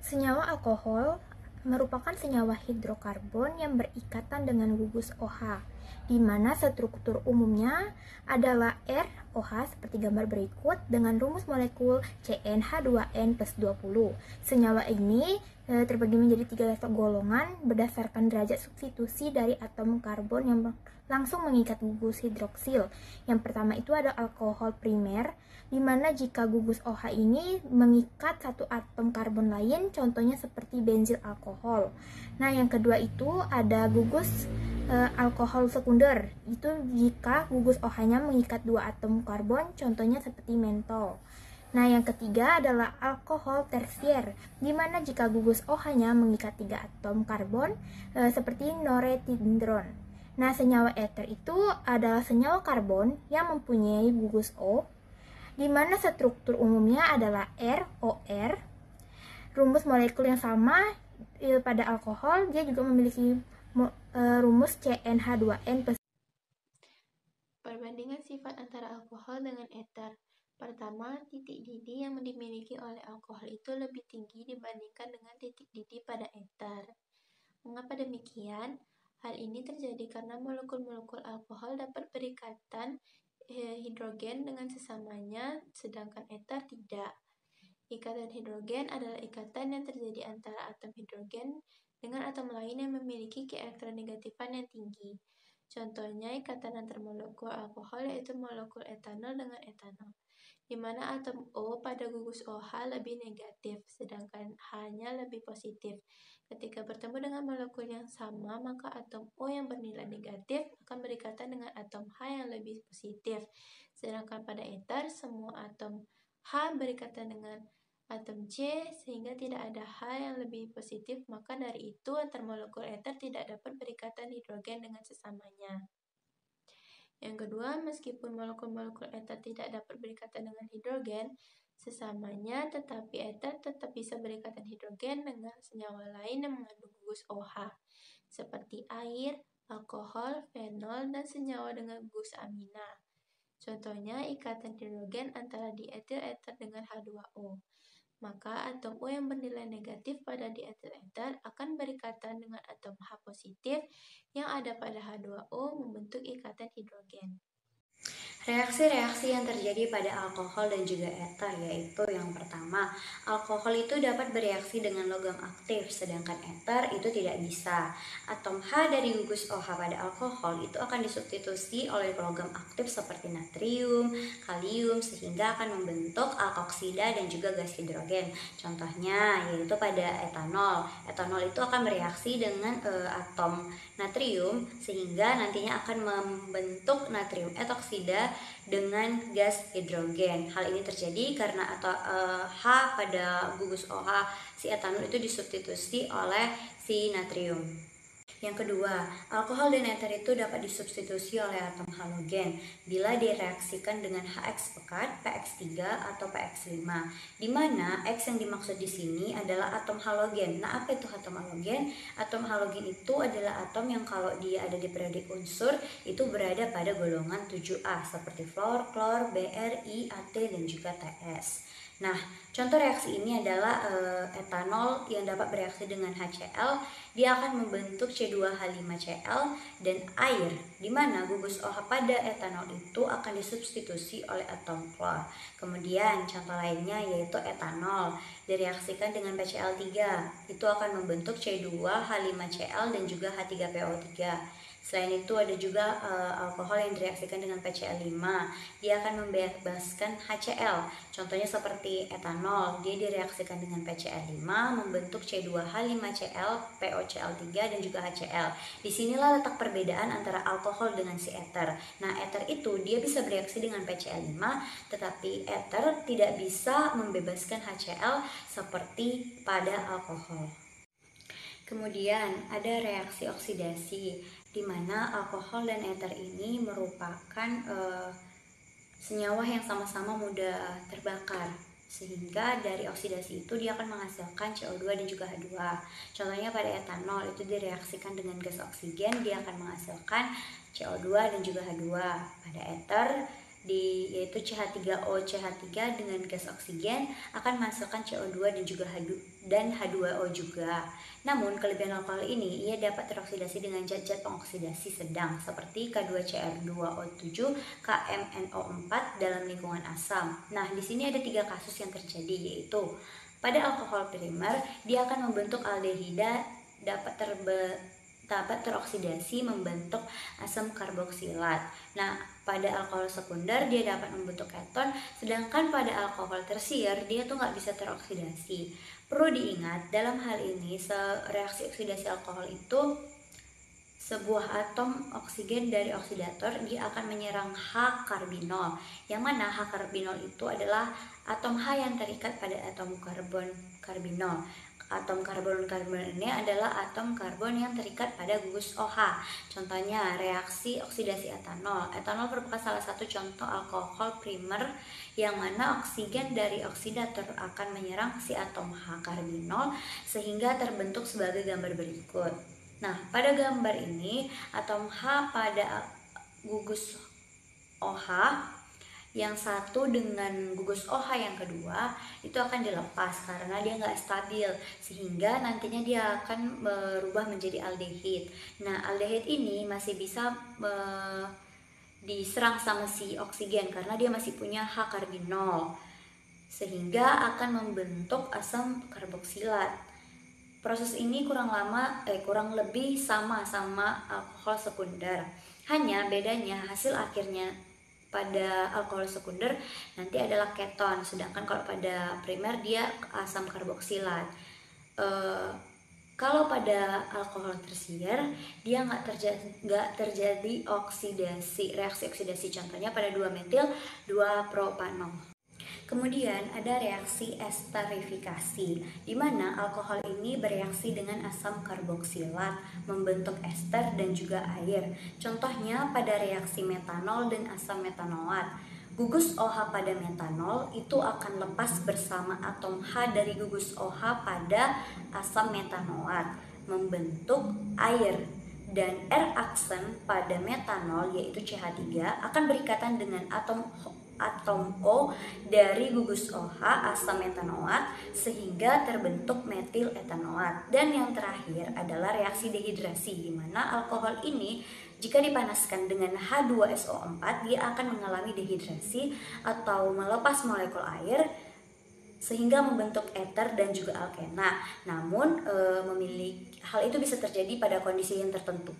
Senyawa alkohol merupakan senyawa hidrokarbon yang berikatan dengan gugus OH, di mana struktur umumnya adalah ROH seperti gambar berikut dengan rumus molekul CnH2n plus 20. Senyawa ini terbagi menjadi 3 golongan berdasarkan derajat substitusi dari atom karbon yang langsung mengikat gugus hidroksil. Yang pertama itu ada alkohol primer, di mana jika gugus OH ini mengikat satu atom karbon lain, contohnya seperti benzil alkohol. Nah, yang kedua itu ada gugus alkohol sekunder, itu jika gugus OH-nya mengikat 2 atom karbon, contohnya seperti mentol. Nah, yang ketiga adalah alkohol tersier, di mana jika gugus OH-nya mengikat 3 atom karbon, seperti noretindron. Nah, senyawa eter itu adalah senyawa karbon yang mempunyai gugus O, di mana struktur umumnya adalah ROR. Rumus molekul yang sama pada alkohol, dia juga memiliki rumus CnH2n+. Perbandingan sifat antara alkohol dengan eter. Pertama, titik didih yang dimiliki oleh alkohol itu lebih tinggi dibandingkan dengan titik didih pada eter. Mengapa demikian? Hal ini terjadi karena molekul-molekul alkohol dapat berikatan hidrogen dengan sesamanya, sedangkan eter tidak. Ikatan hidrogen adalah ikatan yang terjadi antara atom hidrogen dengan atom lain yang memiliki keelektronegativan yang tinggi. Contohnya ikatan antar molekul alkohol yaitu molekul etanol dengan etanol, di mana atom O pada gugus OH lebih negatif, sedangkan H-nya lebih positif. Ketika bertemu dengan molekul yang sama, maka atom O yang bernilai negatif akan berikatan dengan atom H yang lebih positif. Sedangkan pada eter, semua atom H berikatan dengan atom C sehingga tidak ada H yang lebih positif, maka dari itu antar molekul eter tidak dapat berikatan hidrogen dengan sesamanya. Yang kedua, meskipun molekul-molekul eter tidak dapat berikatan dengan hidrogen sesamanya, tetapi eter tetap bisa berikatan hidrogen dengan senyawa lain yang mengandung gugus OH, seperti air, alkohol, fenol, dan senyawa dengan gugus amina. Contohnya ikatan hidrogen antara dietil eter dengan H2O. Maka atom O yang bernilai negatif pada dietil eter akan berikatan dengan atom H positif yang ada pada H2O membentuk ikatan hidrogen. Reaksi-reaksi yang terjadi pada alkohol dan juga eter yaitu yang pertama, alkohol itu dapat bereaksi dengan logam aktif, sedangkan eter itu tidak bisa. Atom H dari gugus OH pada alkohol itu akan disubstitusi oleh logam aktif seperti natrium, kalium, sehingga akan membentuk alkoksida dan juga gas hidrogen. Contohnya yaitu pada etanol. Etanol itu akan bereaksi dengan atom natrium sehingga nantinya akan membentuk natrium etoksida dengan gas hidrogen. Hal ini terjadi karena H pada gugus OH si etanol itu disubstitusi oleh si natrium. Yang kedua, alkohol dan eter itu dapat disubstitusi oleh atom halogen bila direaksikan dengan HX pekat, PX3 atau PX5, di mana X yang dimaksud di sini adalah atom halogen. Nah, apa itu atom halogen? Atom halogen itu adalah atom yang kalau dia ada di periodik unsur itu berada pada golongan 7A seperti fluor, klor, Bri, At, dan juga Ts. Nah, contoh reaksi ini adalah etanol yang dapat bereaksi dengan HCl, dia akan membentuk C2H5Cl dan air, di mana gugus OH pada etanol itu akan disubstitusi oleh atom klor. Kemudian contoh lainnya yaitu etanol direaksikan dengan PCl3, itu akan membentuk C2H5Cl dan juga H3PO3. Selain itu ada juga alkohol yang direaksikan dengan PCl5, dia akan membebaskan HCl. Contohnya seperti etanol, dia direaksikan dengan PCl5 membentuk C2H5Cl, POCl3 dan juga HCl. Disinilah letak perbedaan antara alkohol dengan si eter. Nah, eter itu dia bisa bereaksi dengan PCl5, tetapi eter tidak bisa membebaskan HCl seperti pada alkohol. Kemudian ada reaksi oksidasi, di mana alkohol dan eter ini merupakan senyawa yang sama-sama mudah terbakar, sehingga dari oksidasi itu dia akan menghasilkan CO2 dan juga H2. Contohnya pada etanol itu direaksikan dengan gas oksigen, dia akan menghasilkan CO2 dan juga H2. Pada eter yaitu CH3O CH3 dengan gas oksigen akan menghasilkan CO2 dan juga H2O juga. Namun kelebihan alkohol ini ia dapat teroksidasi dengan zat-zat pengoksidasi sedang seperti K2Cr2O7, KMNO4 dalam lingkungan asam. Nah, di sini ada 3 kasus yang terjadi, yaitu pada alkohol primer dia akan membentuk aldehida dapat teroksidasi membentuk asam karboksilat. Nah, pada alkohol sekunder dia dapat membentuk keton, sedangkan pada alkohol tersier dia tuh nggak bisa teroksidasi. Perlu diingat dalam hal ini reaksi oksidasi alkohol itu sebuah atom oksigen dari oksidator dia akan menyerang H karbinol, yang mana H karbinol itu adalah atom H yang terikat pada atom karbon karbinol. Atom karbon ini adalah atom karbon yang terikat pada gugus OH. Contohnya reaksi oksidasi etanol. Etanol merupakan salah satu contoh alkohol primer yang mana oksigen dari oksidator akan menyerang si atom H karbinol sehingga terbentuk sebagai gambar berikut. Nah, pada gambar ini atom H pada gugus OH yang satu dengan gugus OH yang kedua itu akan dilepas karena dia nggak stabil, sehingga nantinya dia akan berubah menjadi aldehid. Nah, aldehid ini masih bisa diserang sama si oksigen karena dia masih punya H karbinol, sehingga akan membentuk asam karboksilat. Proses ini kurang lebih sama alkohol sekunder. Hanya bedanya hasil akhirnya pada alkohol sekunder nanti adalah keton, sedangkan kalau pada primer dia asam karboksilat. Kalau pada alkohol tersier dia nggak terjadi reaksi oksidasi, contohnya pada 2-metil 2-propanol. Kemudian ada reaksi esterifikasi, di mana alkohol ini bereaksi dengan asam karboksilat, membentuk ester dan juga air. Contohnya pada reaksi metanol dan asam metanoat. Gugus OH pada metanol itu akan lepas bersama atom H dari gugus OH pada asam metanoat, membentuk air. Dan R-aksen pada metanol yaitu CH3 akan berikatan dengan atom O dari gugus OH asam metanoat sehingga terbentuk metil etanoat. Dan yang terakhir adalah reaksi dehidrasi, di mana alkohol ini jika dipanaskan dengan H2SO4 dia akan mengalami dehidrasi atau melepas molekul air sehingga membentuk eter dan juga alkena. Namun hal itu bisa terjadi pada kondisi yang tertentu.